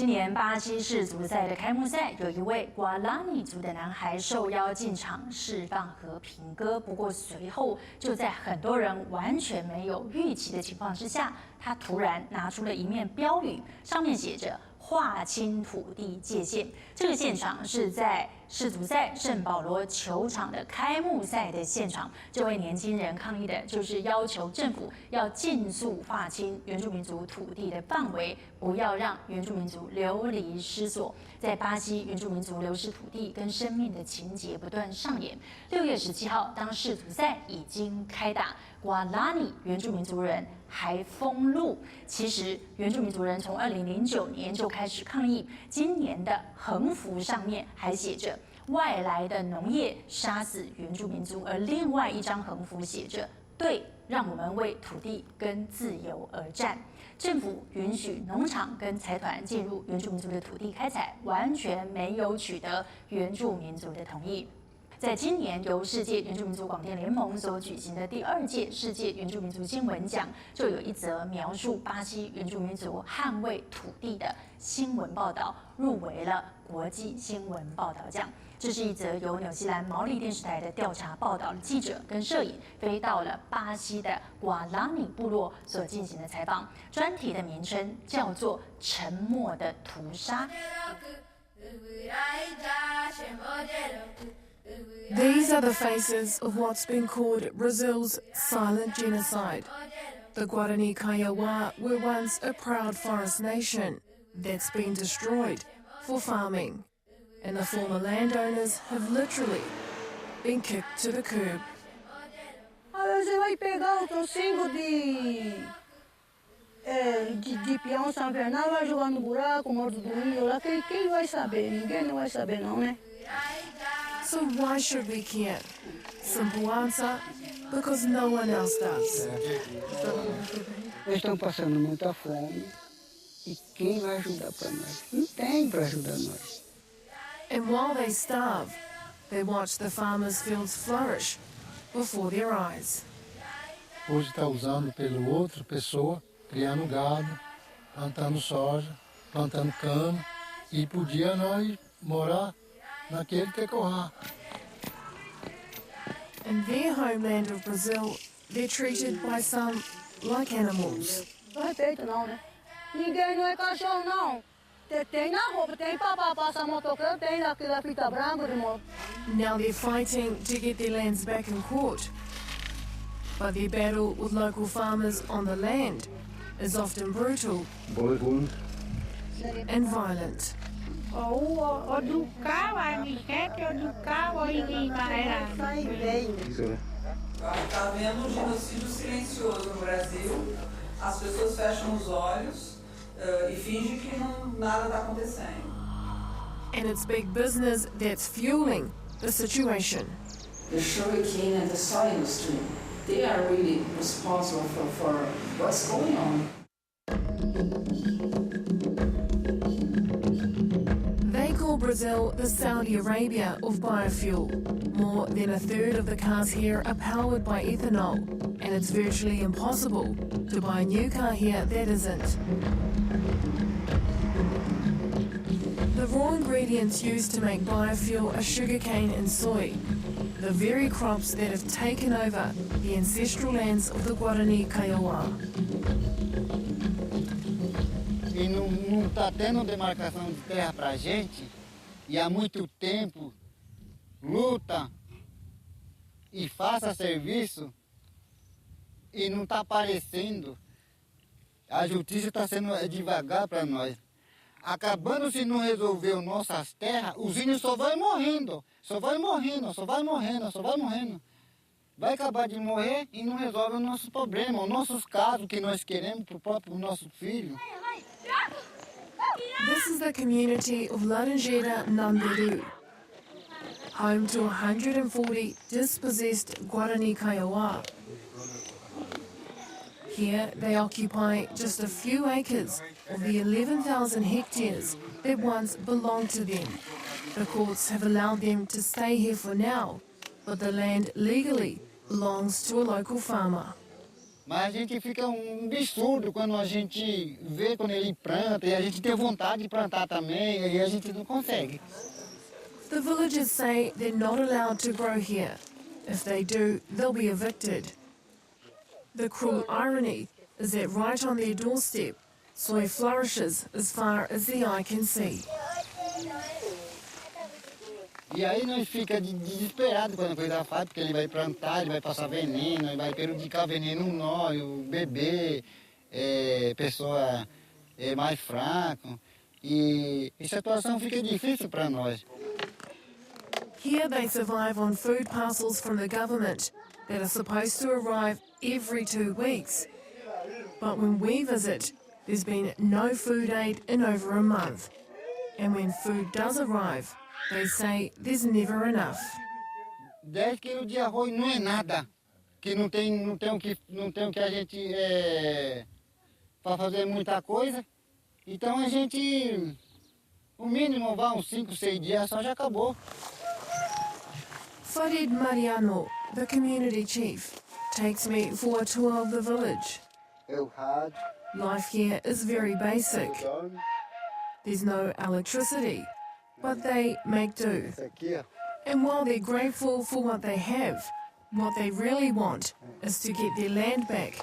今年巴西世足赛的开幕赛，有一位瓜拉尼族的男孩受邀进场释放和平歌。不过随后就在很多人完全没有预期的情况之下，他突然拿出了一面标语，上面写着“划清土地界限”。这个现场是在世足赛圣保罗球场的开幕赛的现场。这位年轻人抗议的就是要求政府要尽速划清原住民族土地的范围，不要让原住民族流离失所。在巴西，原住民族流失土地跟生命的情节不断上演。6月17号，当世足赛已经开打，瓜拉尼原住民族人还封路。其实，原住民族人从2009年就开始抗议，今年的横幅上面还写着“外来的农业杀死原住民族”，而另外一张横幅写着“对，让我们为土地跟自由而战”。政府允许农场跟财团进入原住民族的土地开采，完全没有取得原住民族的同意。在今年由世界原住民族广电联盟所举行的第2届世界原住民族新闻奖，就有一则描述巴西原住民族捍卫土地的新闻报道，入围了国际新闻报道奖。这是一则由纽西兰毛利电视台的调查报道的记者跟摄影飞到了巴西的瓜拉尼部落所进行的采访，专题的名称叫做《沉默的屠杀》。These are the faces of what's been called Brazil's silent genocide. The Guarani Kaiowá were once a proud forest nation that's been destroyed for farming, and the former landowners have literally been kicked to the curb. Você vai pegar o trocinho de peão São Bernardo, vai jogar no buraco, morto do rio lá, quem vai saber? Ninguém não vai saber não, né? So why should we care? Simple answer, because no one else does. Eles estão passando muita fome e quem vai ajudar para nós? Não tem para ajudar nós. And while they starve, they watch the farmers' fields flourish before their eyes. Hoje está usando pelo outra pessoa, criando gado, plantando soja, plantando cana, e podia nós morar naquele tecoá. In their homeland of Brazil, they're treated by some like animals. Não respeito não, né? Ninguém não é cachorro não. Tem na roupa, tem papá, passa motoqueiro, tem aquela fita branca de moto. Now they're fighting to get their lands back in court. But their battle with local farmers on the land is often brutal and violent. Está havendo um genocídio silencioso no Brasil. As pessoas fecham os olhos e fingem que nada está acontecendo. And it's big business that's fueling the situation. The sugarcane and the soy industry, they are really responsible for what's going on. They call Brazil the Saudi Arabia of biofuel. More than a third of the cars here are powered by ethanol, and it's virtually impossible to buy a new car here that isn't. The raw ingredients used to make biofuel are sugarcane and soy, the very crops that have taken over the ancestral lands of the Guarani Kaiowá. E não está tendo demarcação de terra para a gente, e há muito tempo luta e faça serviço e não está aparecendo. A justiça está sendo devagar para nós. Acabando se não resolver nossas terras, os índios só vai morrendo, só vai morrendo, só vai morrendo, só vai morrendo. Vai acabar de morrer e não resolve o nosso problema, os nossos casos que nós queremos para o próprio nosso filho. This is the community of Laranjeira Namberu, home to 140 dispossessed Guarani Kaiowá. Here they occupy just a few acres of the 11,000 hectares that once belonged to them. The courts have allowed them to stay here for now, but the land legally belongs to a local farmer. Mas a gente fica um absurdo quando a gente vê quando ele planta e a gente tem vontade de plantar também e a gente não consegue. The villagers say they're not allowed to grow here. If they do, they'll be evicted. The cruel irony is that right on their doorstep, soy flourishes as far as the eye can see. E aí nós fica desesperado quando a coisa faz, porque ele vai plantar, ele vai passar veneno, ele vai prejudicar veneno nós, o bebê, pessoa mais fraca. E a situação fica difícil para nós. Here they survive on food parcels from the government that are supposed to arrive every 2 weeks. But when we visit, there's been no food aid in over a month. And when food does arrive, they say there's never enough. 10 quilos de arroz não é nada, que não tem o que a gente para fazer muita coisa. Então a gente, o mínimo vai uns 5, 6 dias só já acabou. Farid Mariano, the community chief, takes me for a tour of the village. Life here is very basic. There's no electricity, but they make do. And while they're grateful for what they have, what they really want is to get their land back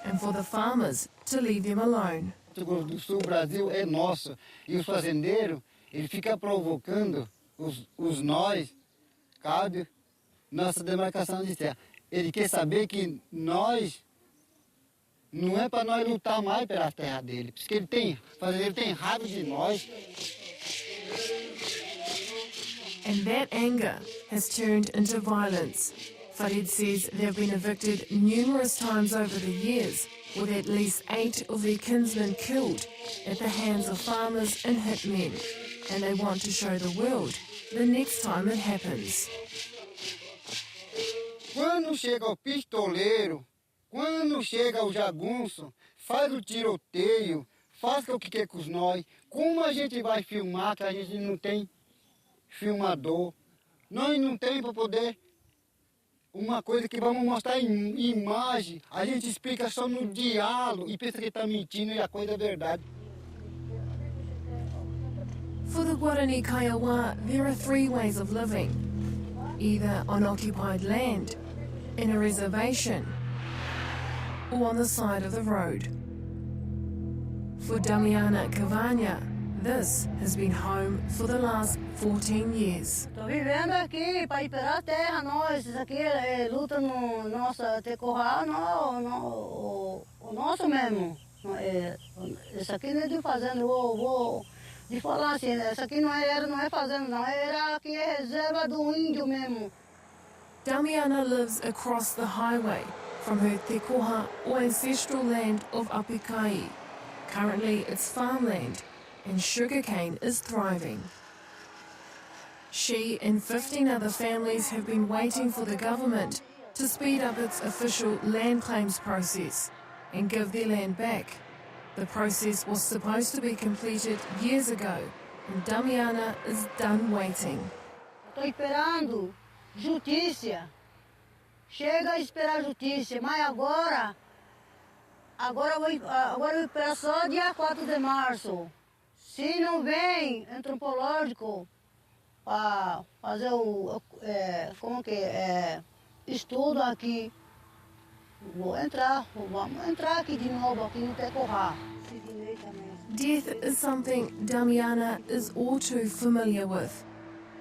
and for the farmers to leave them alone. O Rio Grande do Sul, Brasil é nosso. E os fazendeiros, ele fica provocando os nós, cabe nossa demarcação de terra. Ele quer saber que nós, não é para nós lutar mais pela terra dele, porque o fazendeiro tem raiva de nós. And that anger has turned into violence. Farid says they've been evicted numerous times over the years, with at least 8 of their kinsmen killed at the hands of farmers and hitmen. And they want to show the world the next time it happens. Quando chega o pistoleiro, quando chega o jagunço, faz o tiroteio, faz o que quer com nós. Como a gente vai filmar que a gente não tem filmador? Nós não tem para poder uma coisa que vamos mostrar em imagem. A gente explica só no diálogo e pensa que está mentindo e a coisa é verdade. For the Guarani Kaiowá, there are 3 ways of living. Either on occupied land, in a reservation, or on the side of the road. For Damiana Cavagna, this has been home for the last 14 years. Tô vivendo aqui para ir pela terra, nós. Isso aqui é luta no nosso terroir, o nosso mesmo. Isso aqui não é de fazenda, vou de falar assim, isso aqui não é fazenda, não, era aqui é reserva do índio mesmo. Damiana lives across the highway from her tekoha or ancestral land of Apikai. Currently it's farmland and sugarcane is thriving. She and 15 other families have been waiting for the government to speed up its official land claims process and give their land back. The process was supposed to be completed years ago, and Damiana is done waiting. Estou esperando justiça. Chega a esperar justiça, mas agora eu vou esperar só dia 4 de março. Se não vem antropológico para fazer estudo aqui, vamos entrar aqui de novo, aqui no terroir. Death is something Damiana is all too familiar with.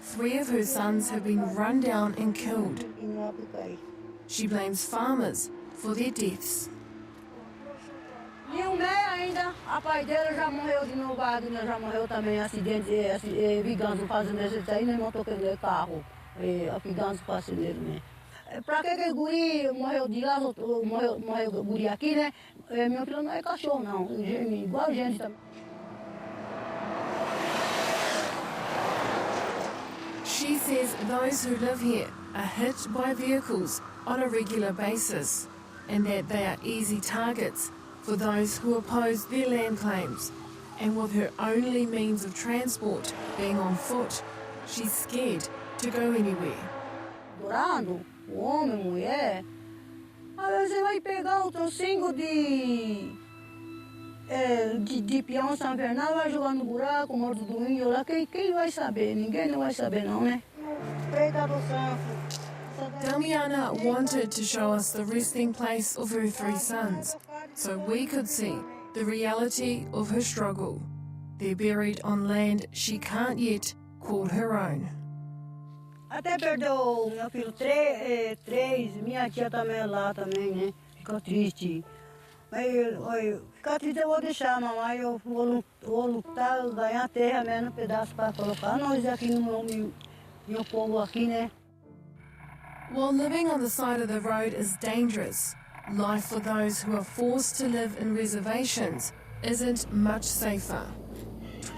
3 of her sons have been run down and killed. She blames farmers for their deaths. E o meu ainda, a pai dele já morreu de novo, já morreu também, acidente, vigança fazendeiro, isso aí, nem motoqueiro de carro, vigança fazendeiro, né? Pra que guri morreu de lá, morreu guri aqui, né? Meu filho não é cachorro, não, igual a gente também. She says those who live here are hit by vehicles on a regular basis and that they are easy targets for those who oppose their land claims. And with her only means of transport being on foot, she's scared to go anywhere. Adorando o homem, mulher, Aí você vai pegar o trocinho de peão São Bernardo, vai jogar no buraco, morto do índio lá, quem vai saber? Ninguém não vai saber não, né? Preta do Santo. Damiana wanted to show us the resting place of her 3 sons, so we could see the reality of her struggle. They're buried on land she can't yet call her own. Até perdeu meu filho 3, minha tia também é lá também, né? Ficou triste. Mas ficar triste eu vou deixar, mamãe. Eu vou lutar, ganhar terra mesmo, um pedaço para colocar nós aqui no meu povo aqui, né? While living on the side of the road is dangerous, life for those who are forced to live in reservations isn't much safer.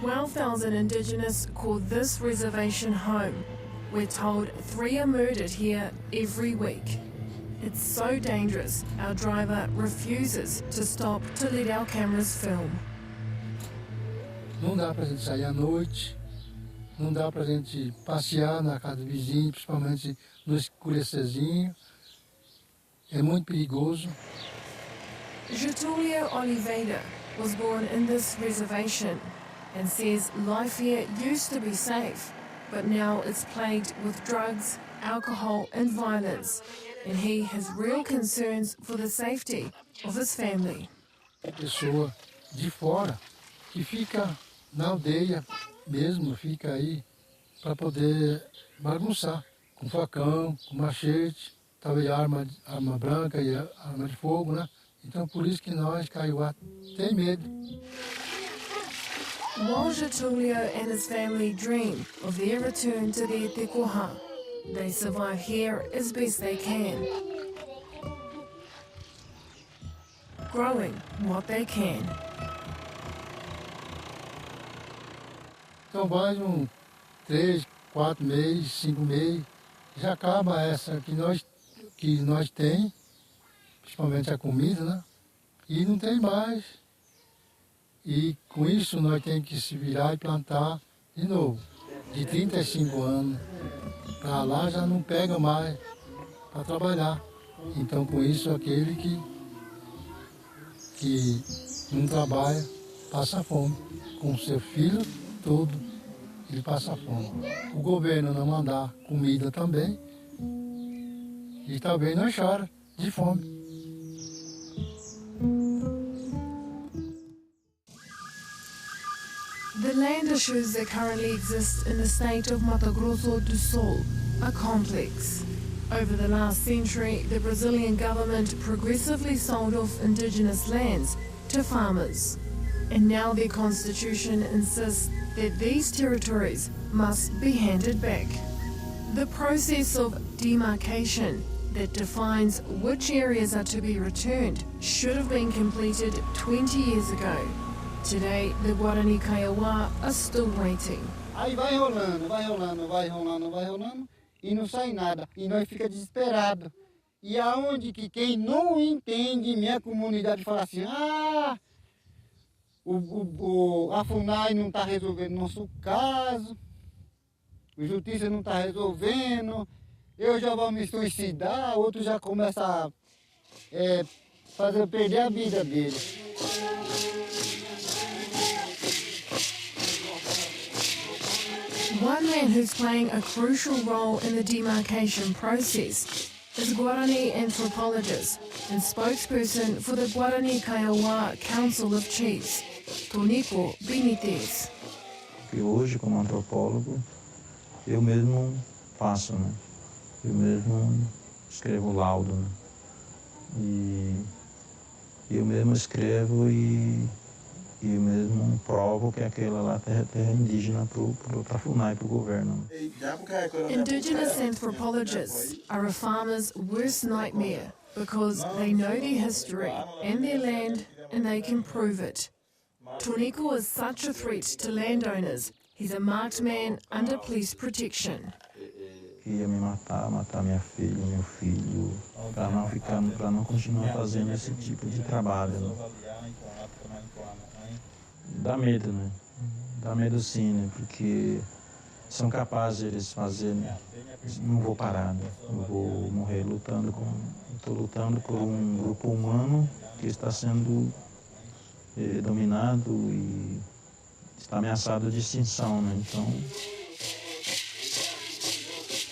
12,000 Indigenous call this reservation home. We're told 3 are murdered here every week. It's so dangerous, our driver refuses to stop to let our cameras film. Não dá pra gente sair à noite, não dá pra gente passear na casa do vizinho, principalmente no escurecerzinho. É muito perigoso. Getulio Oliveira was born in this reservation and says life here used to be safe, but now it's plagued with drugs, alcohol and violence, and he has real concerns for the safety of his family. Pessoa de fora que fica na aldeia mesmo, fica aí para poder bagunçar, com facão, com machete, talvez arma branca e arma de fogo, né? Então por isso que nós, Kaiowá, tem medo. While Getulio and his family dream of their return to their tekoha, they survive here as best they can, growing what they can. Então vai 3, 4 meses, 5 meses, já acaba essa que nós tem, principalmente a comida, né? E não tem mais. E com isso nós temos que se virar e plantar de novo. De 35 anos para lá já não pega mais para trabalhar. Então com isso aquele que não trabalha passa fome. Com seu filho todo ele passa fome. O governo não mandar comida também e também não chora de fome. The land issues that currently exist in the state of Mato Grosso do Sul are complex. Over the last century, the Brazilian government progressively sold off indigenous lands to farmers. And now their constitution insists that these territories must be handed back. The process of demarcation that defines which areas are to be returned should have been completed 20 years ago. Today, the Guarani Kaiowá are still waiting. Aí vai rolando, e não sai nada. E nós fica desesperado. E aonde que quem não entende minha comunidade fala assim, a FUNAI não está resolvendo nosso caso, a justiça não está resolvendo, eu já vou me suicidar, outro já começa a fazer perder a vida dele. One man who's playing a crucial role in the demarcation process is Guarani anthropologist and spokesperson for the Guarani Kaiowá Council of Chiefs, Tonico Benitez. E hoje, como antropólogo, eu mesmo faço, né? Eu mesmo escrevo laudo, né? E eu mesmo escrevo e eu mesmo provo que aquela lá é terra indígena para a FUNAI, para o governo. Indigenous anthropologists are a farmer's worst nightmare because they know their history and their land and they can prove it. Tonico is such a threat to landowners. He's a marked man under police protection. Ia me matar minha filha, meu filho, para não continuar fazendo esse tipo de trabalho, né? Dá medo, né? Dá medo sim, né? Porque são capazes de eles fazerem. Não vou parar, né? Eu vou morrer lutando estou lutando por um grupo humano que está sendo dominado e está ameaçado de extinção, né? Então.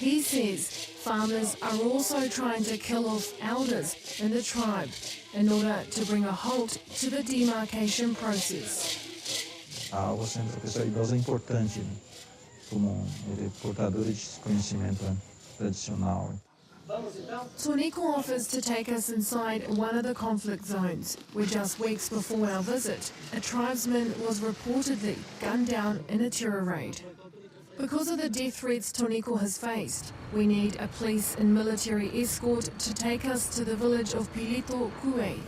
He says farmers are also trying to kill off elders in the tribe in order to bring a halt to the demarcation process. A aula sempre, a pessoa idosa é importante, né? Como portadora de conhecimento tradicional. Tornico offers to take us inside one of the conflict zones, where just weeks before our visit, a tribesman was reportedly gunned down in a terror raid. Because of the death threats Tornico has faced, we need a police and military escort to take us to the village of Pilito Kue.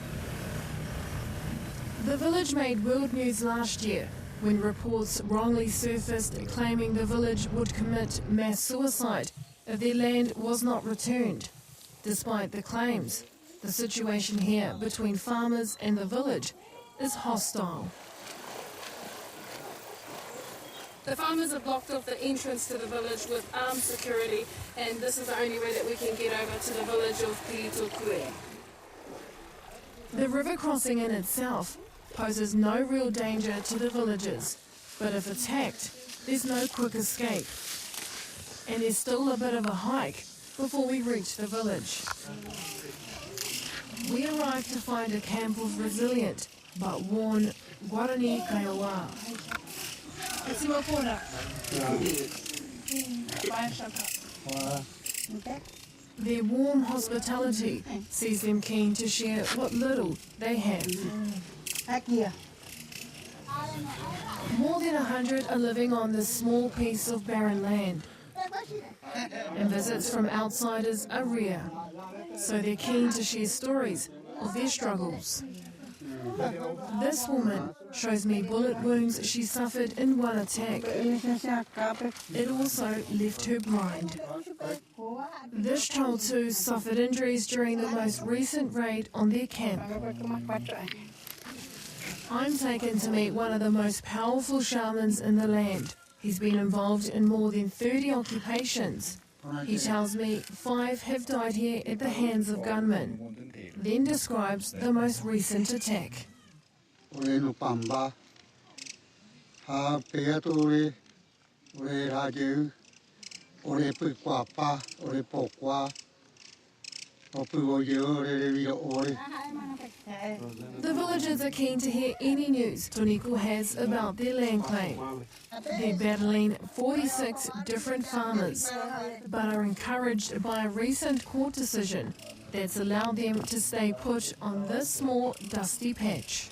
The village made world news last year when reports wrongly surfaced claiming the village would commit mass suicide if their land was not returned. Despite the claims, the situation here between farmers and the village is hostile. The farmers have blocked off the entrance to the village with armed security, and this is the only way that we can get over to the village of Pilitokue. The river crossing in itself poses no real danger to the villagers, but if attacked, there's no quick escape. And there's still a bit of a hike before we reach the village. We arrive to find a camp of resilient but worn Guarani Kaiowā. Their warm hospitality sees them keen to share what little they have. More than 100 are living on this small piece of barren land, and visits from outsiders are rare, so they're keen to share stories of their struggles. This woman shows me bullet wounds she suffered in one attack. It also left her blind. This child too suffered injuries during the most recent raid on their camp. I'm taken to meet one of the most powerful shamans in the land. He's been involved in more than 30 occupations. He tells me 5 have died here at the hands of gunmen, then describes the most recent attack. The villagers are keen to hear any news Tornico has about their land claim. They're battling 46 different farmers, but are encouraged by a recent court decision that's allowed them to stay put on this small, dusty patch.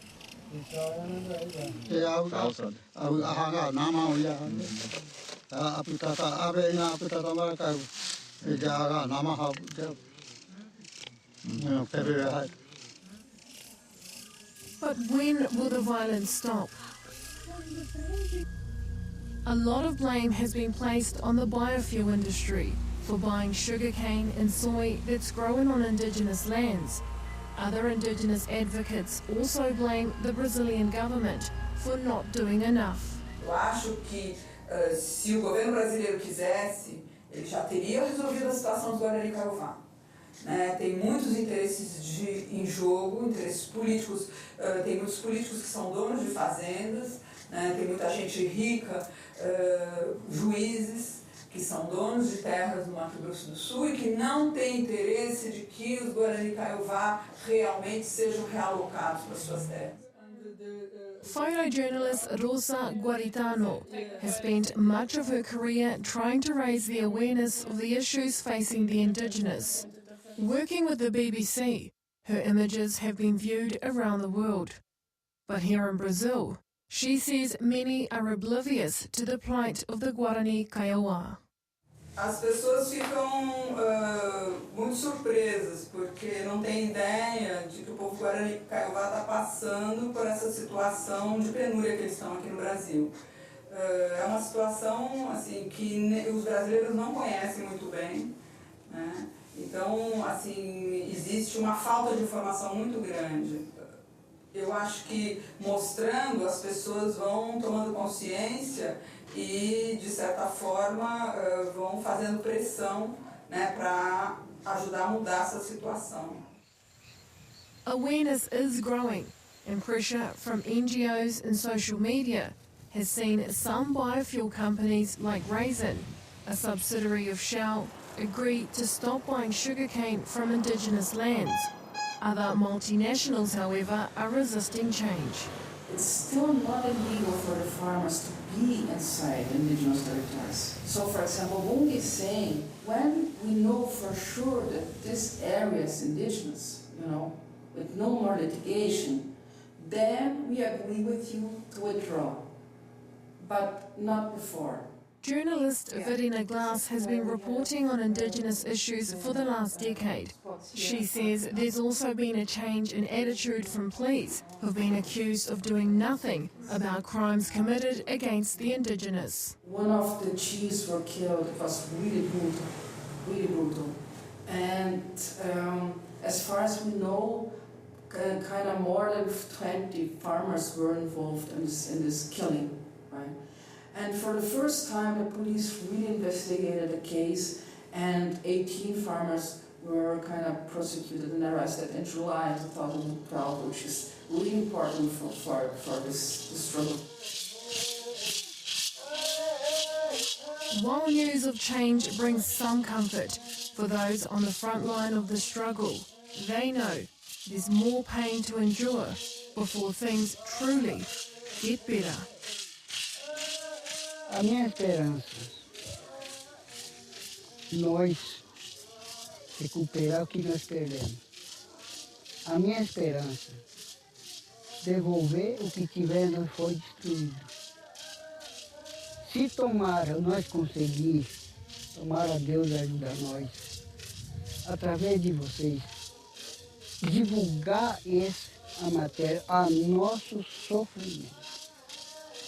But when will the violence stop? A lot of blame has been placed on the biofuel industry for buying sugarcane and soy that's grown on indigenous lands. Other indigenous advocates also blame the Brazilian government for not doing enough. Eu acho que se o governo brasileiro quisesse, ele já teria resolvido a situação dos Guarani Kaiowá. Tem muitos interesses em jogo, interesses políticos, tem muitos políticos que são donos de fazendas, tem muita gente rica, juízes que são donos de terras no Mato Grosso do Sul e que não têm interesse de que os Guarani Kaiowá realmente sejam realocados para suas terras. Photojournalist Rosa Guaritano has spent much of her career trying to raise the awareness of the issues facing the indigenous. Working with the BBC, her images have been viewed around the world. But here in Brazil, she says many are oblivious to the plight of the Guarani Kaiowá. As pessoas ficam muito surpresas porque não têm ideia de que o povo Guarani Kaiowá está passando por essa situação de penúria que eles estão aqui no Brasil. É uma situação assim que os brasileiros não conhecem muito bem, né? Então, assim, existe uma falta de informação muito grande. Eu acho que mostrando, as pessoas vão tomando consciência e, de certa forma, vão fazendo pressão, né, para ajudar a mudar essa situação. Awareness is growing, and pressure from NGOs and social media has seen some biofuel companies like Raisin, a subsidiary of Shell, agree to stop buying sugarcane from Indigenous lands. Other multinationals, however, are resisting change. It's still not illegal for the farmers to be inside indigenous territories. So, for example, Bunge is saying, when we know for sure that this area is indigenous, with no more litigation, then we agree with you to withdraw, but not before. Journalist Verena Glass has been reporting on Indigenous issues for the last decade. She says there's also been a change in attitude from police who've been accused of doing nothing about crimes committed against the Indigenous. One of the chiefs were killed. It was really brutal. And as far as we know, kind of more than 20 farmers were involved in this killing, right? And for the first time, the police really investigated the case, and 18 farmers were kind of prosecuted and arrested in July 2012, which is really important for this struggle. While news of change brings some comfort for those on the front line of the struggle, they know there's more pain to endure before things truly get better. A minha esperança, nós recuperar o que nós perdemos. A minha esperança, devolver o que tivemos foi destruído. Se tomara nós conseguir, tomara Deus ajuda nós, através de vocês, divulgar a matéria, a nosso sofrimento.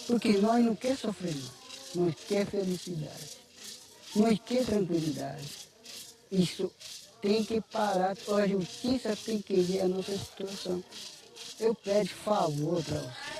Porque nós não queremos sofrer mais. Nós queremos felicidade, nós queremos tranquilidade. Isso tem que parar, a justiça tem que ver a nossa situação. Eu peço favor para você.